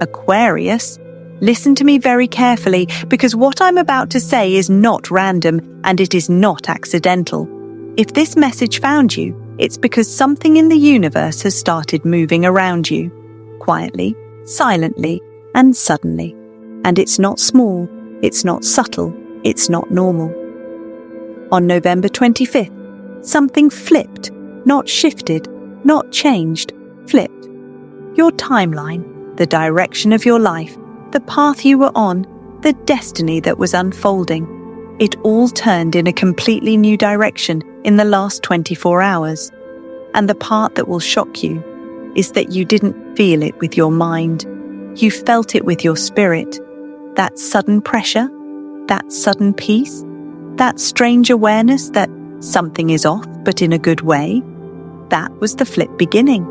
Aquarius, listen to me very carefully, because what I'm about to say is not random and it is not accidental. If this message found you, it's because something in the universe has started moving around you, quietly, silently, and suddenly. And it's not small, it's not subtle, it's not normal. On November 25th, something flipped, not shifted, not changed, flipped. Your timeline, the direction of your life, the path you were on, the destiny that was unfolding. It all turned in a completely new direction in the last 24 hours. And the part that will shock you is that you didn't feel it with your mind. You felt it with your spirit. That sudden pressure, that sudden peace, that strange awareness that something is off, but in a good way. That was the flip beginning.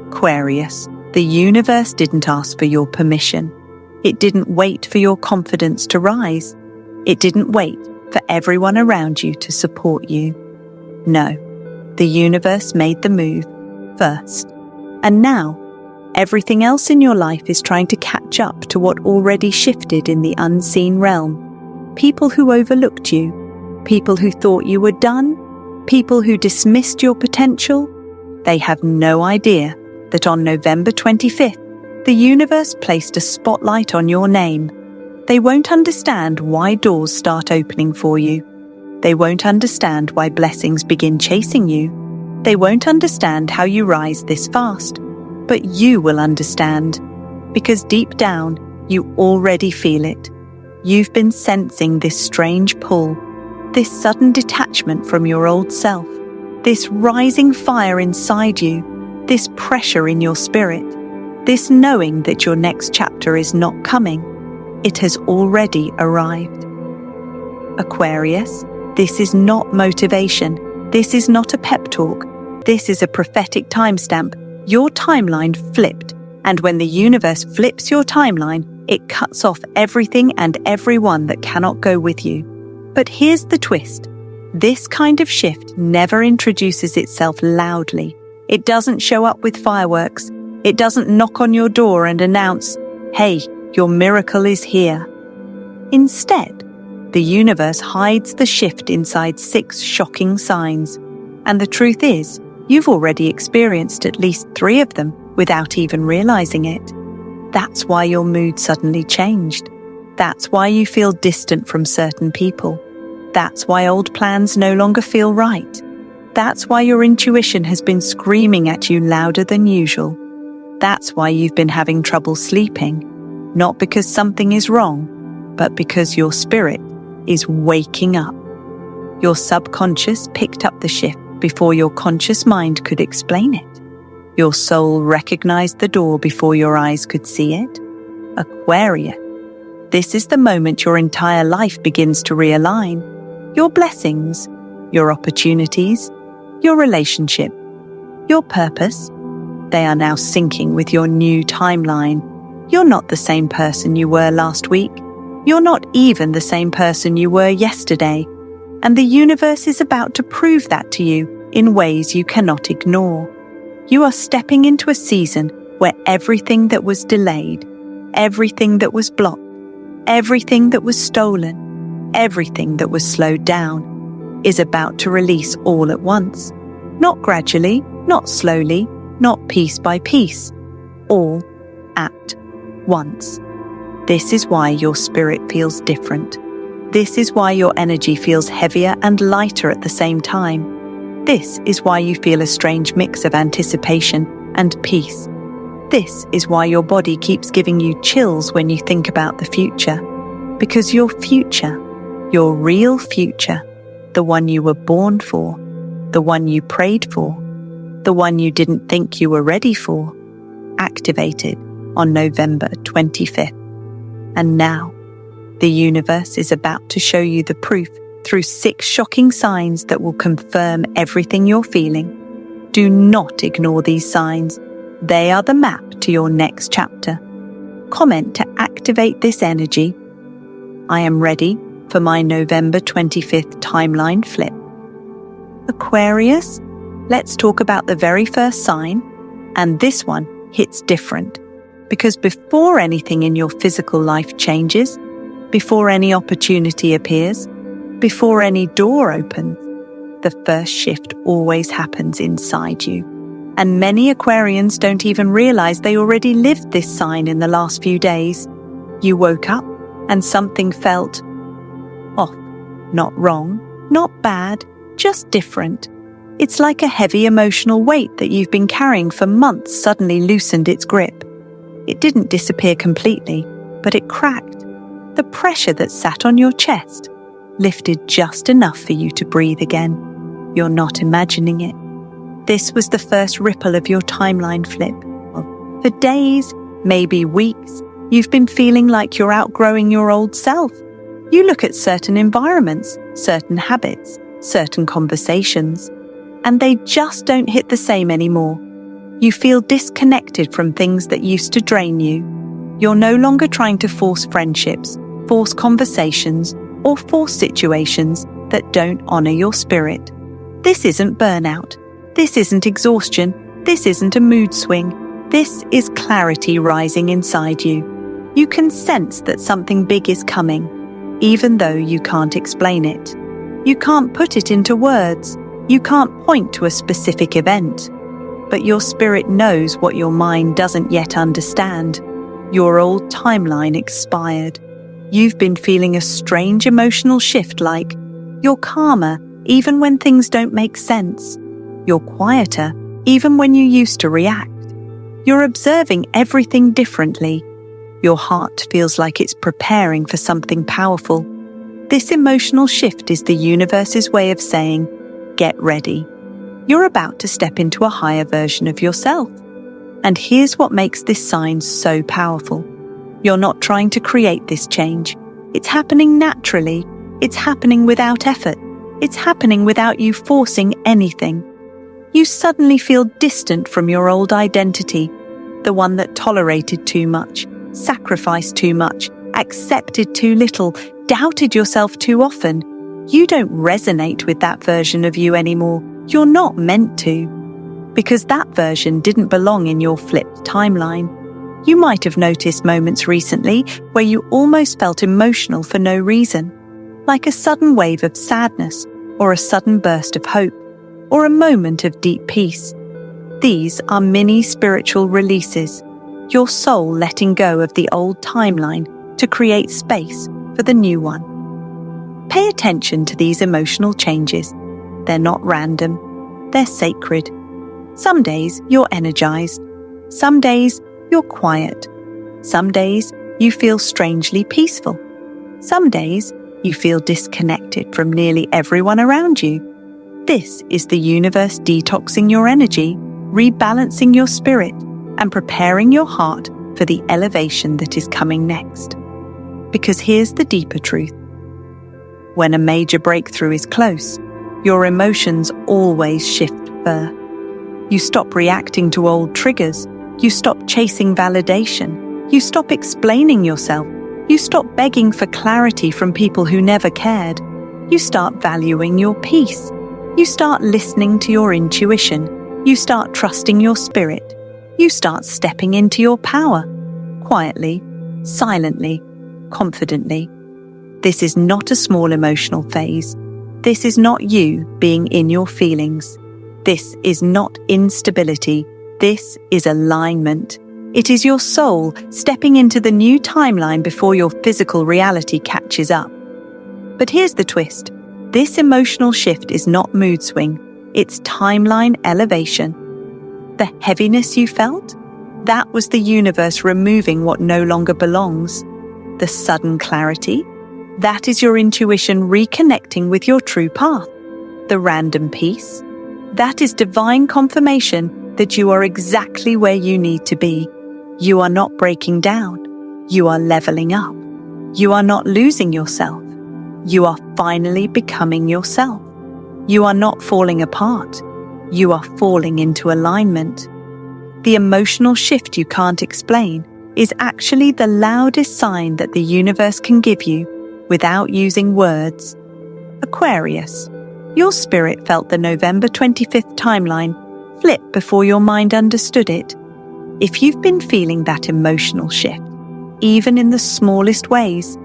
Aquarius, the universe didn't ask for your permission. It didn't wait for your confidence to rise. It didn't wait for everyone around you to support you. No, the universe made the move first. And now, everything else in your life is trying to catch up to what already shifted in the unseen realm. People who overlooked you, people who thought you were done, people who dismissed your potential, they have no idea that on November 25th, the universe placed a spotlight on your name. They won't understand why doors start opening for you. They won't understand why blessings begin chasing you. They won't understand how you rise this fast. But you will understand, because deep down, you already feel it. You've been sensing this strange pull, this sudden detachment from your old self, this rising fire inside you, this pressure in your spirit, this knowing that your next chapter is not coming. It has already arrived. Aquarius, this is not motivation. This is not a pep talk. This is a prophetic timestamp. Your timeline flipped, and when the universe flips your timeline, it cuts off everything and everyone that cannot go with you. But here's the twist. This kind of shift never introduces itself loudly. It doesn't show up with fireworks. It doesn't knock on your door and announce, "Hey, your miracle is here." Instead, the universe hides the shift inside 6 shocking signs. And the truth is, you've already experienced at least 3 of them without even realizing it. That's why your mood suddenly changed. That's why you feel distant from certain people. That's why old plans no longer feel right. That's why your intuition has been screaming at you louder than usual. That's why you've been having trouble sleeping. Not because something is wrong, but because your spirit is waking up. Your subconscious picked up the shift before your conscious mind could explain it. Your soul recognized the door before your eyes could see it. Aquarius, this is the moment your entire life begins to realign. Your blessings, your opportunities, your relationship, your purpose, they are now syncing with your new timeline. You're not the same person you were last week. You're not even the same person you were yesterday. And the universe is about to prove that to you in ways you cannot ignore. You are stepping into a season where everything that was delayed, everything that was blocked, everything that was stolen, everything that was slowed down, is about to release all at once. Not gradually, not slowly, not piece by piece, all at once. This is why your spirit feels different. This is why your energy feels heavier and lighter at the same time. This is why you feel a strange mix of anticipation and peace. This is why your body keeps giving you chills when you think about the future. Because your future, your real future, the one you were born for, the one you prayed for, the one you didn't think you were ready for, activated on November 25th. And now, the universe is about to show you the proof through 6 shocking signs that will confirm everything you're feeling. Do not ignore these signs. They are the map to your next chapter. Comment to activate this energy. I am ready for my November 25th timeline flip. Aquarius, let's talk about the very first sign, and this one hits different. Because before anything in your physical life changes, before any opportunity appears, before any door opens, the first shift always happens inside you. And many Aquarians don't even realize they already lived this sign in the last few days. You woke up and something felt off. Not wrong, not bad, just different. It's like a heavy emotional weight that you've been carrying for months suddenly loosened its grip. It didn't disappear completely, but it cracked. The pressure that sat on your chest lifted just enough for you to breathe again. You're not imagining it. This was the first ripple of your timeline flip. For days, maybe weeks, you've been feeling like you're outgrowing your old self. You look at certain environments, certain habits, certain conversations, and they just don't hit the same anymore. You feel disconnected from things that used to drain you. You're no longer trying to force friendships, force conversations, or force situations that don't honor your spirit. This isn't burnout. This isn't exhaustion. This isn't a mood swing. This is clarity rising inside you. You can sense that something big is coming, even though you can't explain it. You can't put it into words. You can't point to a specific event. But your spirit knows what your mind doesn't yet understand. Your old timeline expired. You've been feeling a strange emotional shift, like you're calmer even when things don't make sense. You're quieter even when you used to react. You're observing everything differently. Your heart feels like it's preparing for something powerful. This emotional shift is the universe's way of saying, get ready. You're about to step into a higher version of yourself. And here's what makes this sign so powerful. You're not trying to create this change. It's happening naturally. It's happening without effort. It's happening without you forcing anything. You suddenly feel distant from your old identity, the one that tolerated too much, sacrificed too much, accepted too little, doubted yourself too often. You don't resonate with that version of you anymore. You're not meant to. Because that version didn't belong in your flipped timeline. You might have noticed moments recently where you almost felt emotional for no reason, like a sudden wave of sadness, or a sudden burst of hope, or a moment of deep peace. These are mini spiritual releases, your soul letting go of the old timeline to create space for the new one. Pay attention to these emotional changes. They're not random, they're sacred. Some days you're energized. Some days you're quiet. Some days you feel strangely peaceful. Some days you feel disconnected from nearly everyone around you. This is the universe detoxing your energy, rebalancing your spirit, and preparing your heart for the elevation that is coming next. Because here's the deeper truth. When a major breakthrough is close, your emotions always shift further. You stop reacting to old triggers. You stop chasing validation. You stop explaining yourself. You stop begging for clarity from people who never cared. You start valuing your peace. You start listening to your intuition. You start trusting your spirit. You start stepping into your power. Quietly, silently, confidently. This is not a small emotional phase. This is not you being in your feelings. This is not instability. This is alignment. It is your soul stepping into the new timeline before your physical reality catches up. But here's the twist. This emotional shift is not mood swing. It's timeline elevation. The heaviness you felt? That was the universe removing what no longer belongs. The sudden clarity? That is your intuition reconnecting with your true path. The random peace? That is divine confirmation that you are exactly where you need to be. You are not breaking down. You are leveling up. You are not losing yourself. You are finally becoming yourself. You are not falling apart. You are falling into alignment. The emotional shift you can't explain is actually the loudest sign that the universe can give you without using words. Aquarius, your spirit felt the November 25th timeline flip before your mind understood it. If you've been feeling that emotional shift, even in the smallest ways,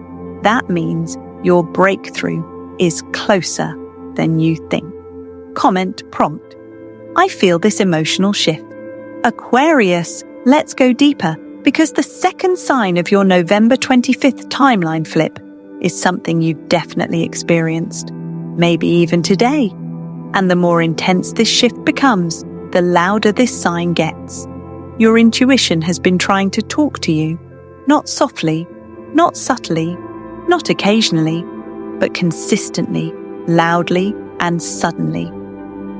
that means your breakthrough is closer than you think. Comment prompt: I feel this emotional shift. Aquarius, let's go deeper, because the second sign of your November 25th timeline flip is something you've definitely experienced, maybe even today. And the more intense this shift becomes, the louder this sign gets. Your intuition has been trying to talk to you, not softly, not subtly, not occasionally, but consistently, loudly, and suddenly.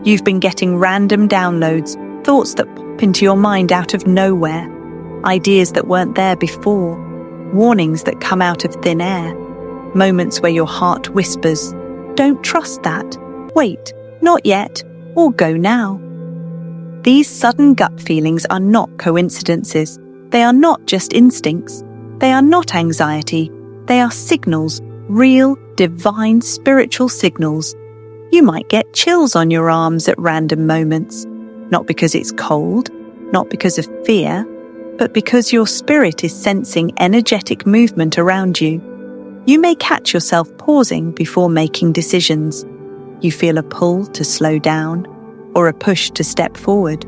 You've been getting random downloads, thoughts that pop into your mind out of nowhere, ideas that weren't there before, warnings that come out of thin air, moments where your heart whispers, "Don't trust that, wait, not yet, or go now." These sudden gut feelings are not coincidences. They are not just instincts. They are not anxiety. They are signals, real, divine, spiritual signals. You might get chills on your arms at random moments, not because it's cold, not because of fear, but because your spirit is sensing energetic movement around you. You may catch yourself pausing before making decisions. You feel a pull to slow down, or a push to step forward,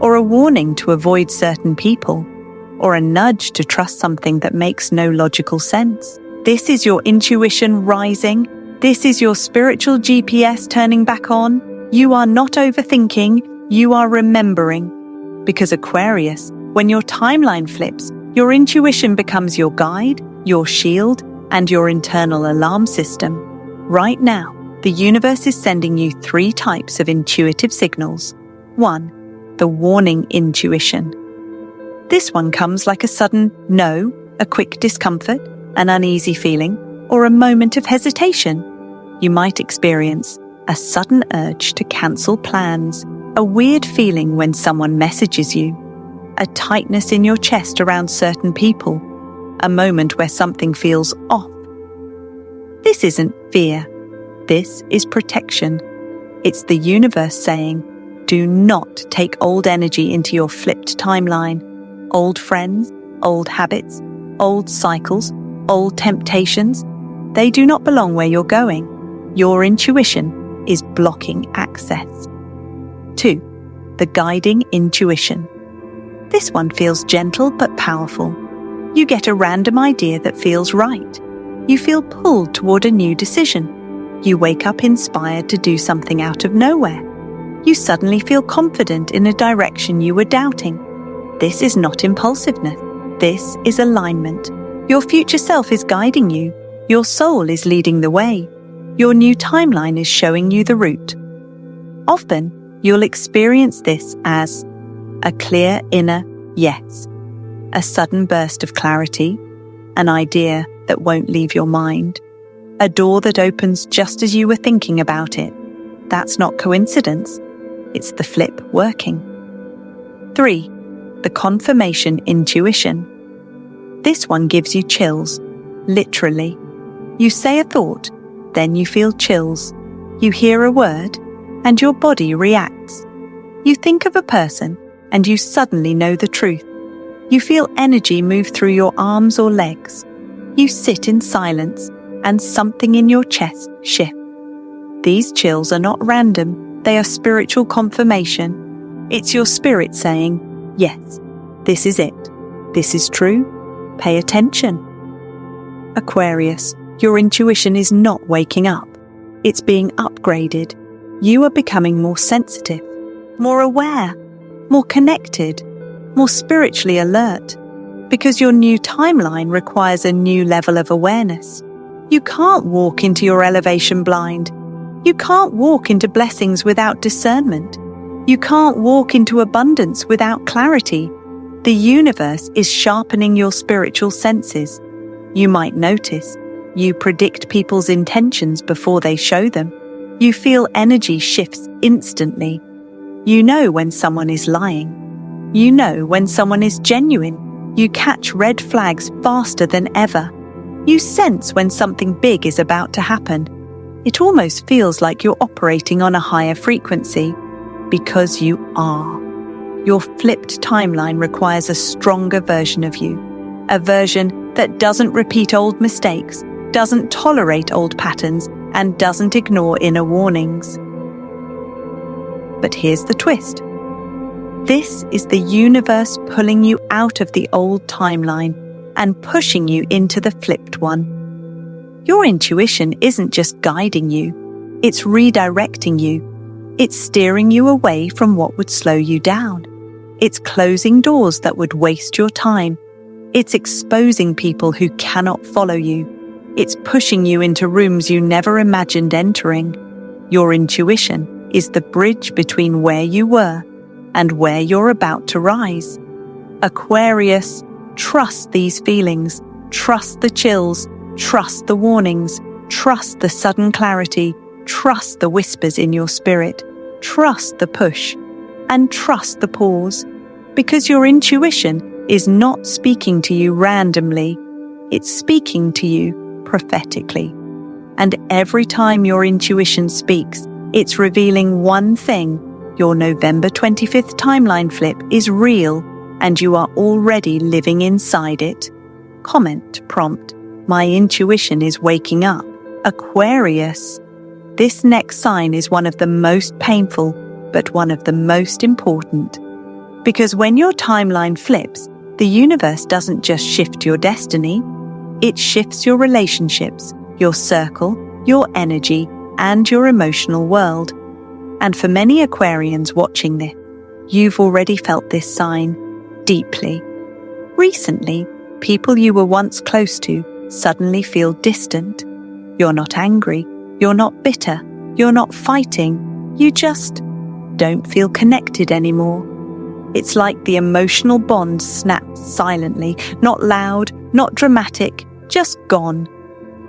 or a warning to avoid certain people, or a nudge to trust something that makes no logical sense. This is your intuition rising. This is your spiritual GPS turning back on. You are not overthinking, you are remembering. Because Aquarius, when your timeline flips, your intuition becomes your guide, your shield, and your internal alarm system. Right now, the universe is sending you 3 types of intuitive signals. 1. The warning intuition. This one comes like a sudden no, a quick discomfort, an uneasy feeling, or a moment of hesitation. You might experience a sudden urge to cancel plans, a weird feeling when someone messages you, a tightness in your chest around certain people, a moment where something feels off. This isn't fear. This is protection. It's the universe saying, do not take old energy into your flipped timeline. Old friends, old habits, old cycles, old temptations, they do not belong where you're going. Your intuition is blocking access. 2. The guiding intuition. This one feels gentle but powerful. You get a random idea that feels right. You feel pulled toward a new decision. You wake up inspired to do something out of nowhere. You suddenly feel confident in a direction you were doubting. This is not impulsiveness. This is alignment. Your future self is guiding you. Your soul is leading the way. Your new timeline is showing you the route. Often, you'll experience this as a clear inner yes, a sudden burst of clarity, an idea that won't leave your mind, a door that opens just as you were thinking about it. That's not coincidence. It's the flip working. 3. The confirmation intuition. This one gives you chills, literally. You say a thought, then you feel chills. You hear a word, and your body reacts. You think of a person, and you suddenly know the truth. You feel energy move through your arms or legs. You sit in silence, and something in your chest shifts. These chills are not random, they are spiritual confirmation. It's your spirit saying, yes, this is it. This is true. Pay attention. Aquarius, your intuition is not waking up. It's being upgraded. You are becoming more sensitive, more aware, more connected, more spiritually alert, because your new timeline requires a new level of awareness. You can't walk into your elevation blind. You can't walk into blessings without discernment. You can't walk into abundance without clarity. The universe is sharpening your spiritual senses. You might notice, you predict people's intentions before they show them. You feel energy shifts instantly. You know when someone is lying. You know when someone is genuine. You catch red flags faster than ever. You sense when something big is about to happen. It almost feels like you're operating on a higher frequency, because you are. Your flipped timeline requires a stronger version of you, a version that doesn't repeat old mistakes, doesn't tolerate old patterns, and doesn't ignore inner warnings. But here's the twist. This is the universe pulling you out of the old timeline and pushing you into the flipped one. Your intuition isn't just guiding you, it's redirecting you. It's steering you away from what would slow you down. It's closing doors that would waste your time. It's exposing people who cannot follow you. It's pushing you into rooms you never imagined entering. Your intuition is the bridge between where you were and where you're about to rise. Aquarius, trust these feelings, trust the chills, trust the warnings, trust the sudden clarity, trust the whispers in your spirit, trust the push, and trust the pause, because your intuition is not speaking to you randomly, it's speaking to you prophetically. And every time your intuition speaks, it's revealing one thing: your November 25th timeline flip is real, and you are already living inside it. Comment prompt: my intuition is waking up. Aquarius. This next sign is one of the most painful, but one of the most important. Because when your timeline flips, the universe doesn't just shift your destiny, it shifts your relationships, your circle, your energy, and your emotional world. And for many Aquarians watching this, you've already felt this sign deeply. Recently, people you were once close to suddenly feel distant. You're not angry, you're not bitter, you're not fighting, you just don't feel connected anymore. It's like the emotional bond snapped silently, not loud, not dramatic, just gone.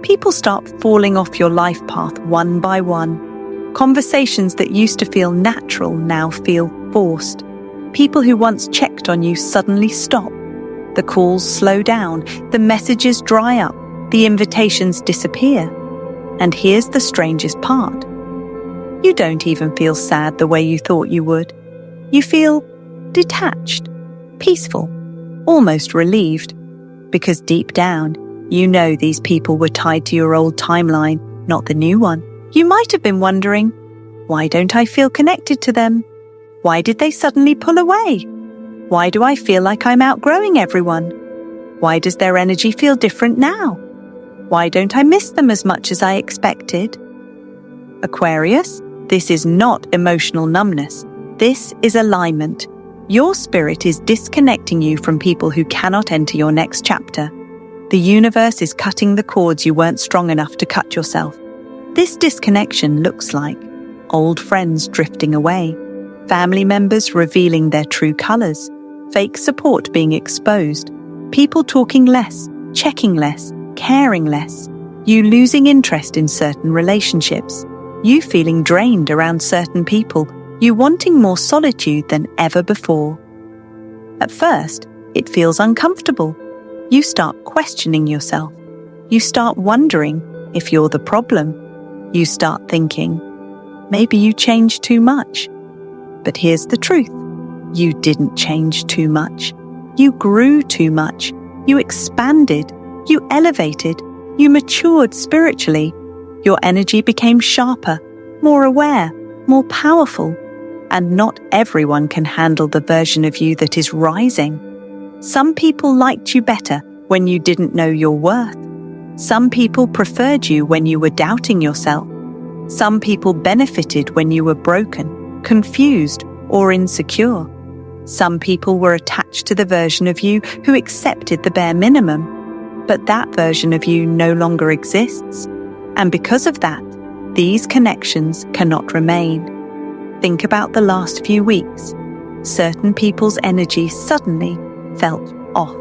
People start falling off your life path one by one. Conversations that used to feel natural now feel forced. People who once checked on you suddenly stop. The calls slow down, the messages dry up, the invitations disappear. And here's the strangest part. You don't even feel sad the way you thought you would. You feel detached, peaceful, almost relieved, because deep down, you know these people were tied to your old timeline, not the new one. You might have been wondering, why don't I feel connected to them? Why did they suddenly pull away? Why do I feel like I'm outgrowing everyone? Why does their energy feel different now? Why don't I miss them as much as I expected? Aquarius, this is not emotional numbness. This is alignment. Your spirit is disconnecting you from people who cannot enter your next chapter. The universe is cutting the cords you weren't strong enough to cut yourself. This disconnection looks like old friends drifting away, family members revealing their true colors, fake support being exposed, people talking less, checking less, caring less, you losing interest in certain relationships, you feeling drained around certain people, you wanting more solitude than ever before. At first, it feels uncomfortable. You start questioning yourself. You start wondering if you're the problem. You start thinking, maybe you changed too much. But here's the truth. You didn't change too much. You grew too much. You expanded. You elevated. You matured spiritually. Your energy became sharper, more aware, more powerful. And not everyone can handle the version of you that is rising. Some people liked you better when you didn't know your worth. Some people preferred you when you were doubting yourself. Some people benefited when you were broken, confused, or insecure. Some people were attached to the version of you who accepted the bare minimum. But that version of you no longer exists. And because of that, these connections cannot remain. Think about the last few weeks. Certain people's energy suddenly felt off.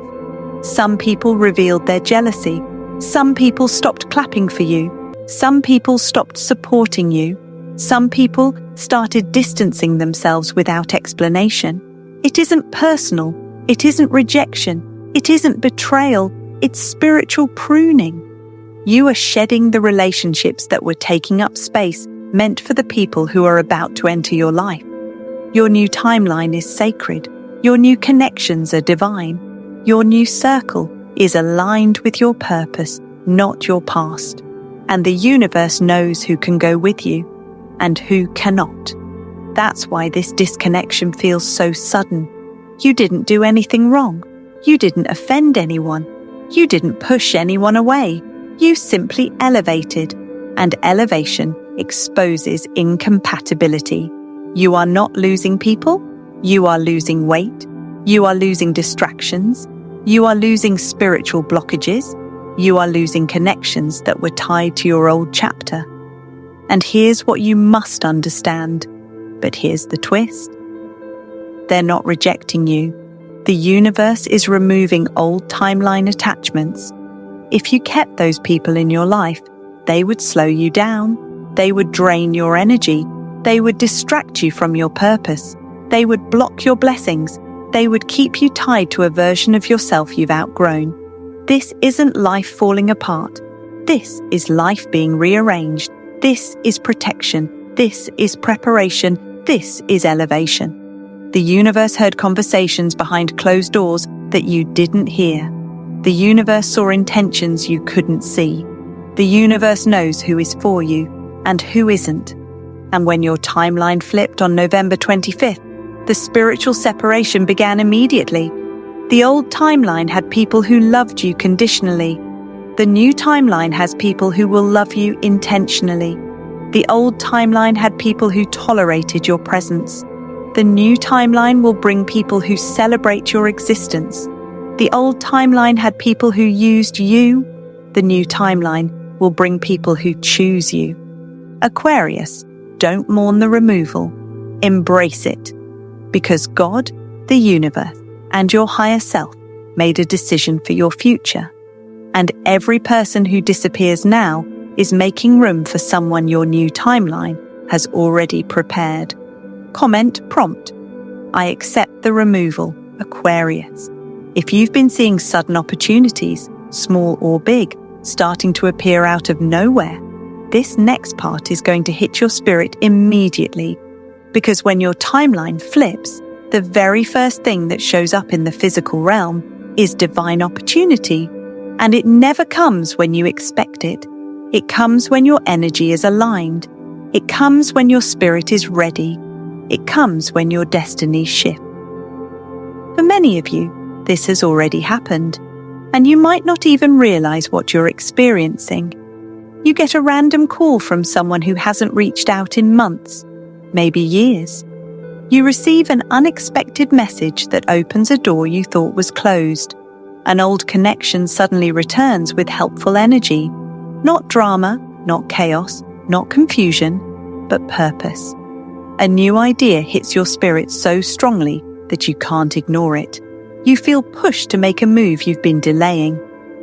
Some people revealed their jealousy. Some people stopped clapping for you. Some people stopped supporting you. Some people started distancing themselves without explanation. It isn't personal. It isn't rejection. It isn't betrayal. It's spiritual pruning. You are shedding the relationships that were taking up space meant for the people who are about to enter your life. Your new timeline is sacred. Your new connections are divine. Your new circle is aligned with your purpose, not your past. And the universe knows who can go with you and who cannot. That's why this disconnection feels so sudden. You didn't do anything wrong. You didn't offend anyone. You didn't push anyone away. You simply elevated, and elevation exposes incompatibility. You are not losing people. You are losing weight. You are losing distractions. You are losing spiritual blockages. You are losing connections that were tied to your old chapter. And here's what you must understand. But here's the twist. They're not rejecting you. The universe is removing old timeline attachments. If you kept those people in your life, they would slow you down. They would drain your energy. They would distract you from your purpose. They would block your blessings. They would keep you tied to a version of yourself you've outgrown. This isn't life falling apart. This is life being rearranged. This is protection. This is preparation. This is elevation. The universe heard conversations behind closed doors that you didn't hear. The universe saw intentions you couldn't see. The universe knows who is for you and who isn't. And when your timeline flipped on November 25th, the spiritual separation began immediately. The old timeline had people who loved you conditionally. The new timeline has people who will love you intentionally. The old timeline had people who tolerated your presence. The new timeline will bring people who celebrate your existence. The old timeline had people who used you. The new timeline will bring people who choose you. Aquarius, don't mourn the removal. Embrace it. Because God, the universe, and your higher self made a decision for your future. And every person who disappears now is making room for someone your new timeline has already prepared. Comment prompt: I accept the removal, Aquarius. If you've been seeing sudden opportunities, small or big, starting to appear out of nowhere, this next part is going to hit your spirit immediately. Because when your timeline flips, the very first thing that shows up in the physical realm is divine opportunity. And it never comes when you expect it. It comes when your energy is aligned. It comes when your spirit is ready. It comes when your destiny shifts. For many of you, this has already happened, and you might not even realize what you're experiencing. You get a random call from someone who hasn't reached out in months, maybe years. You receive an unexpected message that opens a door you thought was closed. An old connection suddenly returns with helpful energy. Not drama, not chaos, not confusion, but purpose. A new idea hits your spirit so strongly that you can't ignore it. You feel pushed to make a move you've been delaying.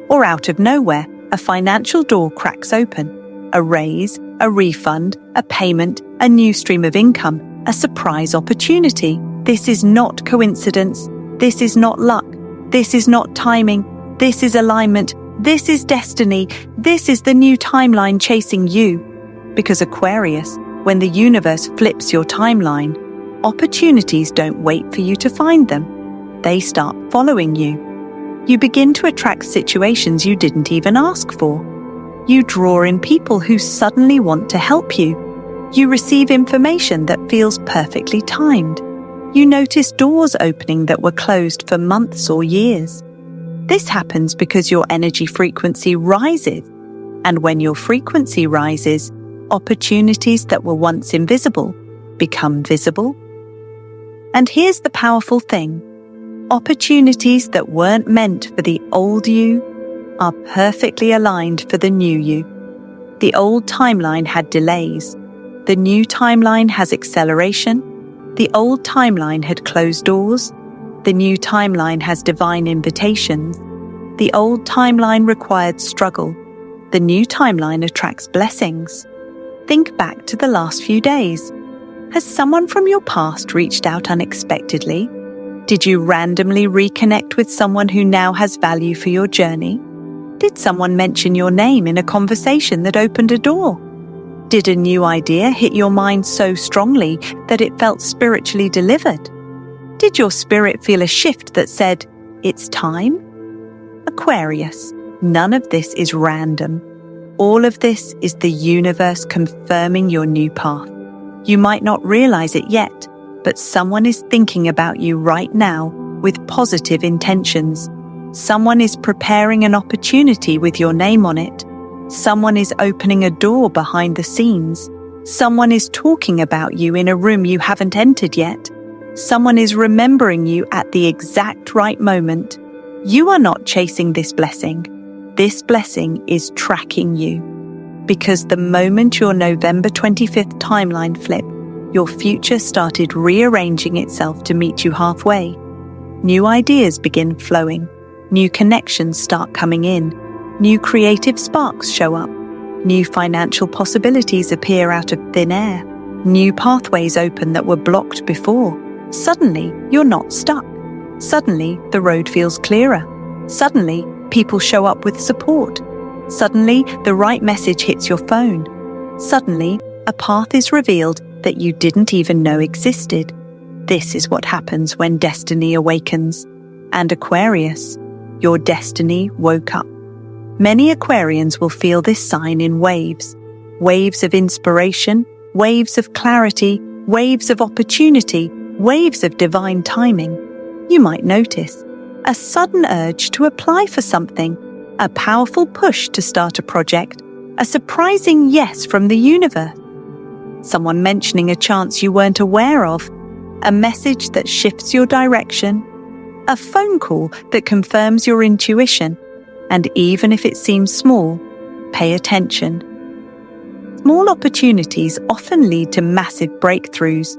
Or out of nowhere, a financial door cracks open. A raise, a refund, a payment, a new stream of income, a surprise opportunity. This is not coincidence. This is not luck. This is not timing. This is alignment. This is destiny. This is the new timeline chasing you. Because Aquarius, when the universe flips your timeline, opportunities don't wait for you to find them. They start following you. You begin to attract situations you didn't even ask for. You draw in people who suddenly want to help you. You receive information that feels perfectly timed. You notice doors opening that were closed for months or years. This happens because your energy frequency rises. And when your frequency rises, opportunities that were once invisible become visible. And here's the powerful thing. Opportunities that weren't meant for the old you are perfectly aligned for the new you. The old timeline had delays. The new timeline has acceleration. The old timeline had closed doors. The new timeline has divine invitations. The old timeline required struggle. The new timeline attracts blessings. Think back to the last few days. Has someone from your past reached out unexpectedly? Did you randomly reconnect with someone who now has value for your journey? Did someone mention your name in a conversation that opened a door? Did a new idea hit your mind so strongly that it felt spiritually delivered? Did your spirit feel a shift that said, "It's time"? Aquarius, none of this is random. All of this is the universe confirming your new path. You might not realize it yet, but someone is thinking about you right now with positive intentions. Someone is preparing an opportunity with your name on it. Someone is opening a door behind the scenes. Someone is talking about you in a room you haven't entered yet. Someone is remembering you at the exact right moment. You are not chasing this blessing. This blessing is tracking you. Because the moment your November 25th timeline flipped, your future started rearranging itself to meet you halfway. New ideas begin flowing. New connections start coming in. New creative sparks show up. New financial possibilities appear out of thin air. New pathways open that were blocked before. Suddenly, you're not stuck. Suddenly, the road feels clearer. Suddenly, people show up with support. Suddenly, the right message hits your phone. Suddenly, a path is revealed that you didn't even know existed. This is what happens when destiny awakens. And Aquarius, your destiny woke up. Many Aquarians will feel this sign in waves. Waves of inspiration, waves of clarity, waves of opportunity, waves of divine timing. You might notice a sudden urge to apply for something, a powerful push to start a project, a surprising yes from the universe. Someone mentioning a chance you weren't aware of, a message that shifts your direction, a phone call that confirms your intuition, and even if it seems small, pay attention. Small opportunities often lead to massive breakthroughs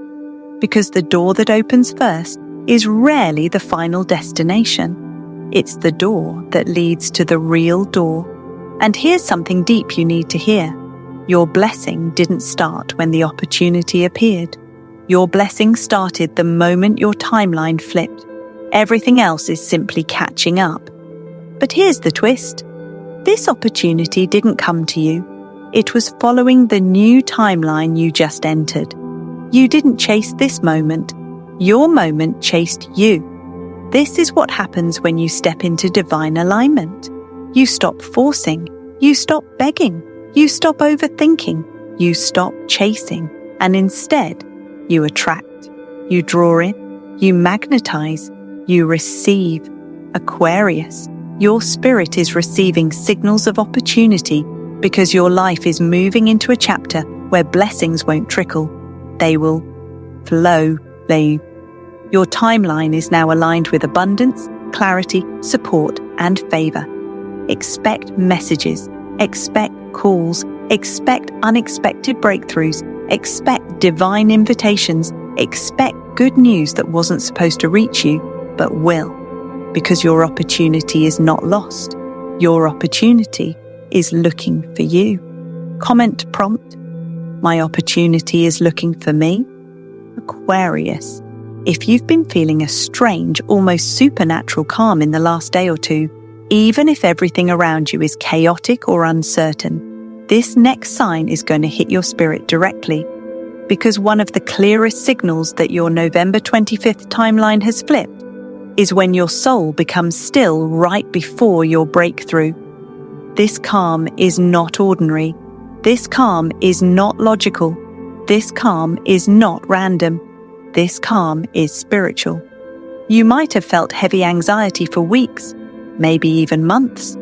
because the door that opens first is rarely the final destination. It's the door that leads to the real door. And here's something deep you need to hear. Your blessing didn't start when the opportunity appeared. Your blessing started the moment your timeline flipped. Everything else is simply catching up. But here's the twist. This opportunity didn't come to you. It was following the new timeline you just entered. You didn't chase this moment. Your moment chased you. This is what happens when you step into divine alignment. You stop forcing. You stop begging. You stop overthinking. You stop chasing. And instead, you attract. You draw in. You magnetize. You receive. Aquarius, your spirit is receiving signals of opportunity because your life is moving into a chapter where blessings won't trickle. They will flow. Your timeline is now aligned with abundance, clarity, support, and favor. Expect messages. Expect calls. Expect unexpected breakthroughs. Expect divine invitations. Expect good news that wasn't supposed to reach you, but will. Because your opportunity is not lost. Your opportunity is looking for you. Comment prompt: my opportunity is looking for me. Aquarius, if you've been feeling a strange, almost supernatural calm in the last day or two, even if everything around you is chaotic or uncertain, this next sign is going to hit your spirit directly. Because one of the clearest signals that your November 25th timeline has flipped is when your soul becomes still right before your breakthrough. This calm is not ordinary. This calm is not logical. This calm is not random. This calm is spiritual. You might have felt heavy anxiety for weeks, maybe even months.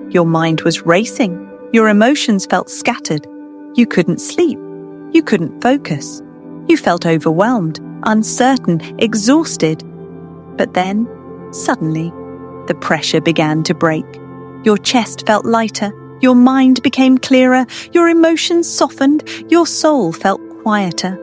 Your mind was racing. Your emotions felt scattered. You couldn't sleep. You couldn't focus. You felt overwhelmed, uncertain, exhausted. But then, suddenly, the pressure began to break. Your chest felt lighter. Your mind became clearer. Your emotions softened. Your soul felt quieter.